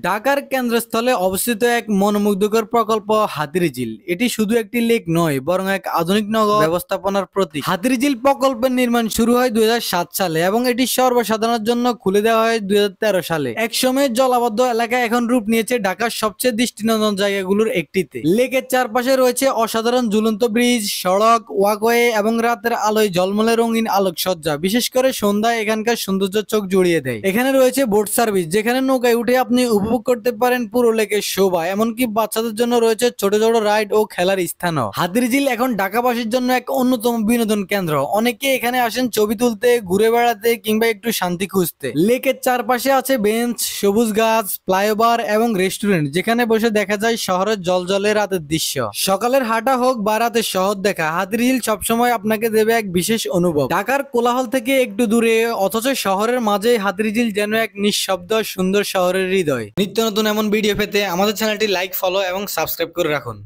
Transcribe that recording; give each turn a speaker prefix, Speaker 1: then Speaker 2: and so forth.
Speaker 1: ঢাকার কেন্দ্রস্থলে অবস্থিত এক মনোমুগ্ধকর প্রকল্প হাতিরঝিল। এটি শুধু একটি লেক নয়, বরং এক আধুনিক নগর ব্যবস্থাপনার প্রতীক। হাতিরঝিল প্রকল্পের নির্মাণ শুরু হয় 2007 সালে এবং এটি সর্বসাধারণের জন্য খুলে দেওয়া হয় 2013 সালে। একসময় জলাবদ্ধ এলাকা এখন রূপ নিয়েছে ঢাকার সবচেয়ে দৃষ্টিনন্দন জায়গাগুলোর একটিতে। লেকের চারপাশে রয়েছে অসাধারণ ঝুলন্ত ব্রিজ, সড়ক, ওয়াকওয়ে এবং রাতের আলোয় ঝলমলে রঙিন আলোকসজ্জা। বিশেষ করে সন্ধ্যায় এখানকার সৌন্দর্য চোখ জুড়িয়ে দেয়। এখানে রয়েছে বোট সার্ভিস, যেখানে নৌকায় উঠে আপনি উপভোগ করতে পারেন পুরো লেকের শোভা। এমনকি বাচ্চাদের জন্য রয়েছে ছোট ছোট রাইড ও খেলার স্থানও। হাতিরঝিল এখন ঢাকাবাসীর জন্য এক অন্যতম বিনোদন কেন্দ্র। অনেকে এখানে আসেন ছবি তুলতে, ঘুরে বেড়াতে কিংবা একটু শান্তি খুঁজতে। লেকের চারপাশে আছে বেঞ্চ, সবুজ গাছ, ফ্লাইওভার এবং রেস্টুরেন্ট, যেখানে বসে দেখা যায় শহরের জলজলে রাতের দৃশ্য। সকালের হাঁটা হোক বা রাতের শহর দেখা, হাতিরঝিল সবসময় আপনাকে দেবে এক বিশেষ অনুভব। ঢাকার কোলাহল থেকে একটু দূরে, অথচ শহরের মাঝে হাতিরঝিল যেন এক নিঃশব্দ সুন্দর শহরের হৃদয়। নিত্য নতুন এমন ভিডিও পেতে আমাদের চ্যানেলটি লাইক, ফলো এবং সাবস্ক্রাইব করে রাখুন।